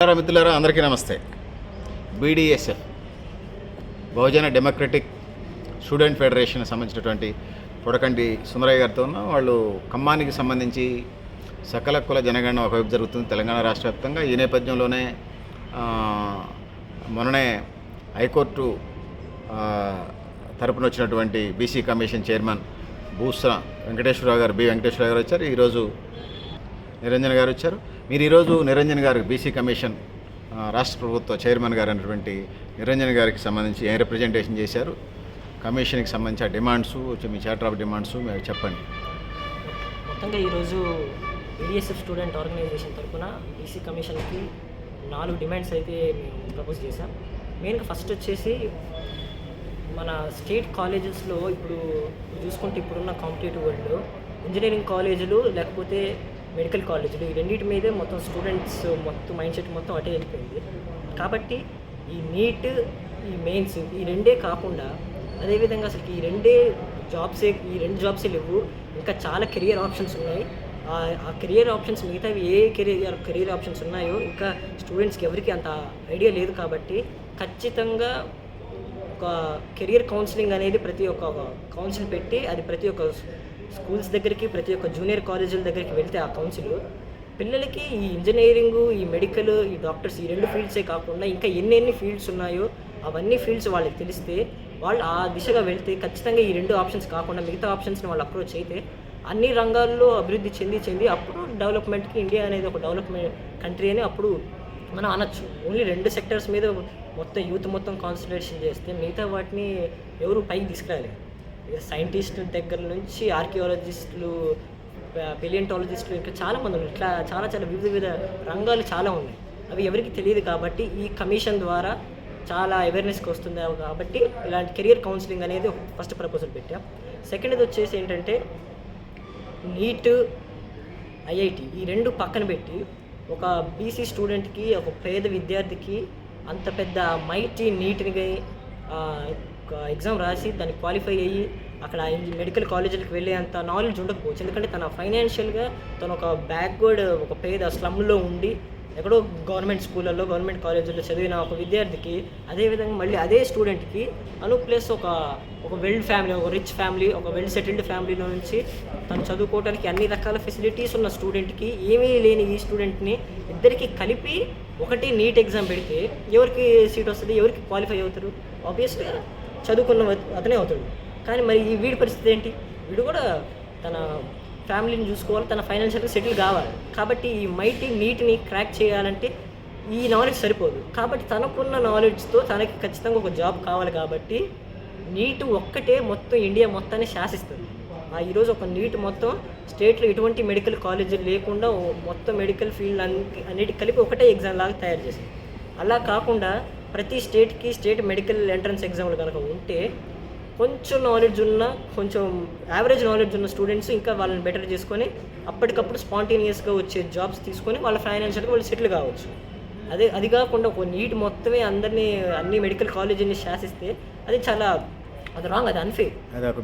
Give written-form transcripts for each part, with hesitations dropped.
మిత్రులారా అందరికీ నమస్తే. బీడీఎస్ఎఫ్ బహుజన డెమోక్రటిక్ స్టూడెంట్ ఫెడరేషన్ సంబంధించినటువంటి పొడకండి సుందరయ్య గారితో ఉన్న వాళ్ళు ఖమ్మానికి సంబంధించి సకల కుల జనగణన ఒకవైపు జరుగుతుంది తెలంగాణ రాష్ట్ర వ్యాప్తంగా. ఈ నేపథ్యంలోనే మొన్ననే హైకోర్టు తరపున వచ్చినటువంటి బీసీ కమిషన్ చైర్మన్ బూస వెంకటేశ్వరరావు గారు వచ్చారు. ఈరోజు నిరంజన్ గారు వచ్చారు. మీరు ఈరోజు నిరంజన్ గారు బీసీ కమిషన్ రాష్ట్ర ప్రభుత్వ చైర్మన్ గారు అయినటువంటి నిరంజన్ గారికి సంబంధించి ఏం రిప్రజెంటేషన్ చేశారు, కమిషన్కి సంబంధించిన demands, me charter of demands మీరు చెప్పండి. మొత్తంగా ఈరోజు బీడీఎస్ఎఫ్ స్టూడెంట్ ఆర్గనైజేషన్ తరఫున బీసీ కమిషన్కి 4 డిమాండ్స్ అయితే మేము ప్రపోజ్ చేశాం. మెయిన్గా ఫస్ట్ వచ్చేసి మన స్టేట్ కాలేజెస్లో ఇప్పుడు చూసుకుంటే ఇప్పుడున్న కాంపిటేటివ్ వరల్డ్లో ఇంజనీరింగ్ కాలేజీలు లేకపోతే మెడికల్ కాలేజీలు ఈ రెండింటి మీదే మొత్తం స్టూడెంట్స్ మొత్తం మైండ్ సెట్ మొత్తం అటే వెళ్ళిపోయింది. కాబట్టి ఈ నీట్, ఈ మెయిన్స్ ఈ రెండే కాకుండా అదేవిధంగా అసలు ఈ రెండు జాబ్సే లేవు. ఇంకా చాలా కెరియర్ ఆప్షన్స్ ఉన్నాయి. ఆ కెరియర్ ఆప్షన్స్ మిగతావి ఏ కెరియర్ ఆప్షన్స్ ఉన్నాయో ఇంకా స్టూడెంట్స్కి ఎవరికి అంత ఐడియా లేదు. కాబట్టి ఖచ్చితంగా ఒక కెరియర్ కౌన్సిలింగ్ అనేది ప్రతి ఒక్క కౌన్సిల్ పెట్టి అది ప్రతి ఒక్క స్కూల్స్ దగ్గరికి, ప్రతి ఒక్క జూనియర్ కాలేజీల దగ్గరికి వెళ్తే ఆ కౌన్సిల్ పిల్లలకి ఈ ఇంజనీరింగు, ఈ మెడికల్, ఈ డాక్టర్స్ ఈ 2 ఫీల్డ్సే కాకుండా ఇంకా ఎన్ని ఫీల్డ్స్ ఉన్నాయో అవన్నీ ఫీల్డ్స్ వాళ్ళకి తెలిస్తే వాళ్ళు ఆ దిశగా వెళ్తే ఖచ్చితంగా ఈ 2 ఆప్షన్స్ కాకుండా మిగతా ఆప్షన్స్ని వాళ్ళు అప్రోచ్ అయితే అన్ని రంగాల్లో అభివృద్ధి చెంది అప్పుడు డెవలప్మెంట్కి ఇండియా అనేది ఒక డెవలప్మెంట్ కంట్రీ అని అప్పుడు మనం అనొచ్చు. ఓన్లీ 2 సెక్టర్స్ మీద మొత్తం యూత్ మొత్తం కాన్సన్ట్రేషన్ చేస్తే మిగతా వాటిని ఎవరు పైకి తీసుకురాలేదు. సైంటిస్టుల దగ్గర నుంచి ఆర్కియాలజిస్టులు, పెలియంటాలజిస్టులు ఇంకా చాలామంది ఉన్నారు. ఇట్లా చాలా వివిధ రంగాలు చాలా ఉన్నాయి. అవి ఎవరికి తెలియదు. కాబట్టి ఈ కమిషన్ ద్వారా చాలా అవేర్నెస్కి వస్తుంది. కాబట్టి ఇలాంటి కెరియర్ కౌన్సిలింగ్ అనేది ఫస్ట్ ప్రపోజల్ పెట్టాం. సెకండ్ది వచ్చేసి ఏంటంటే నీట్, ఐఐటి ఈ 2 పక్కన పెట్టి ఒక బీసీ స్టూడెంట్కి, ఒక పేద విద్యార్థికి అంత పెద్ద మైటీ నీట్ని ఒక ఎగ్జామ్ రాసి దాన్ని క్వాలిఫై అయ్యి అక్కడ మెడికల్ కాలేజీలకు వెళ్ళే అంత నాలెడ్జ్ ఉండకపోవచ్చు. ఎందుకంటే తన ఫైనాన్షియల్గా తను ఒక బ్యాక్వర్డ్, ఒక పేద స్లమ్లో ఉండి ఎక్కడో గవర్నమెంట్ స్కూళ్ళల్లో, గవర్నమెంట్ కాలేజీల్లో చదివిన ఒక విద్యార్థికి అదేవిధంగా మళ్ళీ అదే స్టూడెంట్కి ప్లస్ ఒక వెల్ ఫ్యామిలీ, ఒక రిచ్ ఫ్యామిలీ, ఒక వెల్ సెటిల్డ్ ఫ్యామిలీలో నుంచి తను చదువుకోవడానికి అన్ని రకాల ఫెసిలిటీస్ ఉన్న స్టూడెంట్కి ఏమీ లేని ఈ స్టూడెంట్ని ఇద్దరికి కలిపి ఒకటి నీట్ ఎగ్జామ్ పెడితే ఎవరికి సీట్ వస్తుంది, ఎవరికి క్వాలిఫై అవుతారు? ఆబ్వియస్గా చదువుకున్న అతనే అవుతాడు. కానీ మరి ఈ వీడి పరిస్థితి ఏంటి? వీడు కూడా తన ఫ్యామిలీని చూసుకోవాలి, తన ఫైనాన్షియల్గా సెటిల్ కావాలి. కాబట్టి ఈ మైటీ నీట్ని క్రాక్ చేయాలంటే ఈ నాలెడ్జ్ సరిపోదు. కాబట్టి తనకున్న నాలెడ్జ్తో తనకి ఖచ్చితంగా ఒక జాబ్ కావాలి. కాబట్టి నీట్ ఒక్కటే మొత్తం ఇండియా మొత్తాన్ని శాసిస్తుంది. ఈరోజు ఒక నీట్ మొత్తం స్టేట్లో ఎటువంటి మెడికల్ కాలేజీలు లేకుండా మొత్తం మెడికల్ ఫీల్డ్ అన్నిటికి కలిపి ఒకటే ఎగ్జామ్ లాగా తయారు చేసింది. అలా కాకుండా ప్రతి స్టేట్కి స్టేట్ మెడికల్ ఎంట్రన్స్ ఎగ్జామ్లు కనుక ఉంటే కొంచెం నాలెడ్జ్ ఉన్న, కొంచెం యావరేజ్ నాలెడ్జ్ ఉన్న స్టూడెంట్స్ ఇంకా వాళ్ళని బెటర్ చేసుకొని అప్పటికప్పుడు స్పాంటేనియస్గా వచ్చే జాబ్స్ తీసుకొని వాళ్ళ ఫైనాన్షియల్గా వాళ్ళు సెటిల్ కావచ్చు. అది కాకుండా ఒక నీట్ మొత్తమే అన్ని మెడికల్ కాలేజీని శాసిస్తే అది రాంగ్, అది అన్ఫేర్, అదొక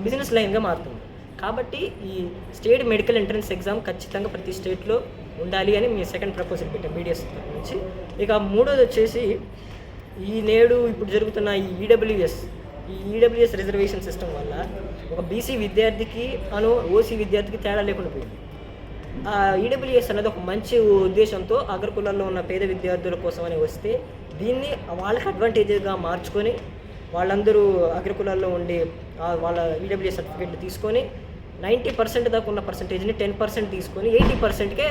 బిజినెస్ లైన్గా మారుతుంది. కాబట్టి ఈ స్టేట్ మెడికల్ ఎంట్రన్స్ ఎగ్జామ్ ఖచ్చితంగా ప్రతి స్టేట్లో ఉండాలి అని మీ సెకండ్ ప్రపోజల్ పెట్టాం బీడీఎస్ నుంచి. ఇక మూడోది వచ్చేసి ఇప్పుడు జరుగుతున్న ఈ ఈడబ్ల్యూఎస్ రిజర్వేషన్ సిస్టమ్ వల్ల ఒక బీసీ విద్యార్థికి ఓసీ విద్యార్థికి తేడా లేకుండా పోయింది. ఆ ఈడబ్ల్యూఎస్ అనేది ఒక మంచి ఉద్దేశంతో అగ్రకులాల్లో ఉన్న పేద విద్యార్థుల కోసం అని వస్తే దీన్ని వాళ్ళకి అడ్వాంటేజ్గా మార్చుకొని వాళ్ళందరూ అగ్రకులాల్లో ఉండి వాళ్ళ ఈడబ్ల్యూఎస్ సర్టిఫికేట్లు తీసుకొని 90% దాకా ఉన్న పర్సంటేజ్ని 10% తీసుకొని 80%కే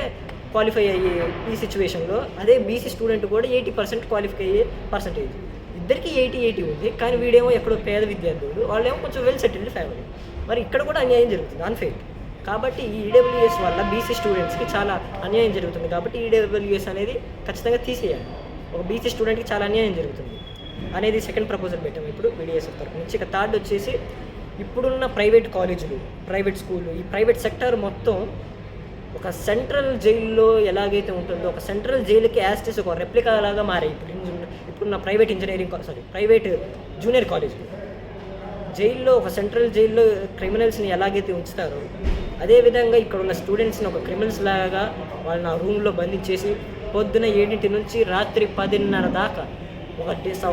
క్వాలిఫై అయ్యే ఈ సిచ్యువేషన్లో అదే బీసీ స్టూడెంట్ కూడా 80% క్వాలిఫై అయ్యే పర్సంటేజ్. ఇద్దరికి 80 ఉంది. కానీ వీడేమో ఎక్కడో పేద విద్యార్థులు, వాళ్ళేమో కొంచెం వెల్ సెటిల్డ్ ఫ్యామిలీ. మరి ఇక్కడ కూడా అన్యాయం జరుగుతుంది, అన్ఫెయిర్. కాబట్టి ఈ ఈడబ్ల్యూఎస్ వల్ల బీసీ స్టూడెంట్స్కి చాలా అన్యాయం జరుగుతుంది. కాబట్టి ఈడబ్ల్యూఎస్ అనేది ఖచ్చితంగా తీసేయాలి. ఒక బీసీ స్టూడెంట్కి చాలా అన్యాయం జరుగుతుంది అనేది సెకండ్ ప్రపోజల్ పెట్టాము ఇప్పుడు బీడీఎస్ఎఫ్ తరఫు నుంచి. ఇక థర్డ్ వచ్చేసి ఇప్పుడున్న ప్రైవేట్ కాలేజీలు, ప్రైవేట్ స్కూళ్ళు, ఈ ప్రైవేట్ సెక్టర్ మొత్తం ఒక సెంట్రల్ జైల్లో ఎలాగైతే ఉంటుందో ఒక సెంట్రల్ జైలుకి యాస్టిస్ ఒక రెప్లికా లాగా మారాయి ఇప్పుడున్న ప్రైవేట్ జూనియర్ కాలేజీలు. జైల్లో ఒక సెంట్రల్ జైల్లో క్రిమినల్స్ని ఎలాగైతే ఉంచుతారో అదేవిధంగా ఇక్కడ ఉన్న స్టూడెంట్స్ని ఒక క్రిమినల్స్ లాగా వాళ్ళని ఆ రూమ్లో బంధించేసి పొద్దున 7 నుంచి రాత్రి 10:30 దాకా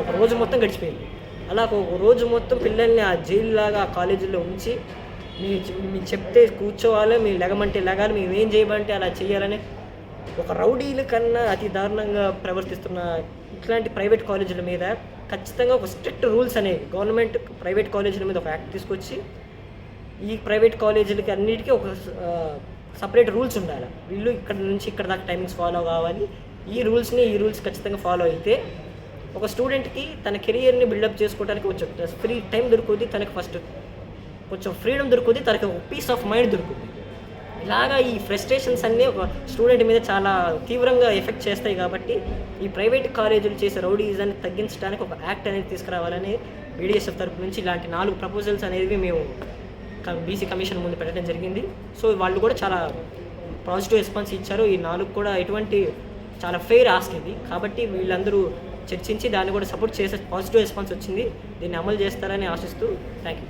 ఒక రోజు మొత్తం గడిచిపోయింది. అలా ఒక రోజు మొత్తం పిల్లల్ని ఆ జైలులాగా ఆ కాలేజీలో ఉంచి మీరు చెప్తే కూర్చోవాలి, మీరు లెగమంటే లెగాలి, మేము ఏం చేయమంటే అలా చేయాలని ఒక రౌడీల కన్నా అతి దారుణంగా ప్రవర్తిస్తున్న ఇట్లాంటి ప్రైవేట్ కాలేజీల మీద ఖచ్చితంగా ఒక స్ట్రిక్ట్ రూల్స్ అనేవి గవర్నమెంట్ ప్రైవేట్ కాలేజీల మీద ఒక యాక్ట్ తీసుకొచ్చి ఈ ప్రైవేట్ కాలేజీలకి అన్నిటికీ ఒక సపరేట్ రూల్స్ ఉండాలి. వీళ్ళు ఇక్కడ నుంచి ఇక్కడ దాకా టైమింగ్స్ ఫాలో కావాలి. ఈ రూల్స్ ఖచ్చితంగా ఫాలో అయితే ఒక స్టూడెంట్కి తన కెరియర్ని బిల్డప్ చేసుకోవడానికి కొంచెం ఫ్రీ టైం దొరుకుతుంది, తనకు ఫస్ట్ కొంచెం ఫ్రీడమ్ దొరుకుతుంది, తనకు ఒక పీస్ ఆఫ్ మైండ్ దొరుకుతుంది. ఇలాగా ఈ ఫ్రస్ట్రేషన్స్ అన్నీ ఒక స్టూడెంట్ మీద చాలా తీవ్రంగా ఎఫెక్ట్ చేస్తాయి. కాబట్టి ఈ ప్రైవేట్ కాలేజీలు చేసే రౌడీజాన్ని తగ్గించడానికి ఒక యాక్ట్ అనేది తీసుకురావాలని బీడీఎస్ఎఫ్ తరపు నుంచి ఇలాంటి 4 ప్రపోజల్స్ అనేవి మేము బీసీ కమిషన్ ముందు పెట్టడం జరిగింది. సో వాళ్ళు కూడా చాలా పాజిటివ్ రెస్పాన్స్ ఇచ్చారు. ఈ 4 కూడా ఎటువంటి చాలా ఫెయిర్ ఆస్క్ ఇది. కాబట్టి వీళ్ళందరూ చర్చించి దాన్ని కూడా సపోర్ట్ చేసే పాజిటివ్ రెస్పాన్స్ వచ్చింది. దీన్ని అమలు చేస్తారని ఆశిస్తూ థ్యాంక్ యూ.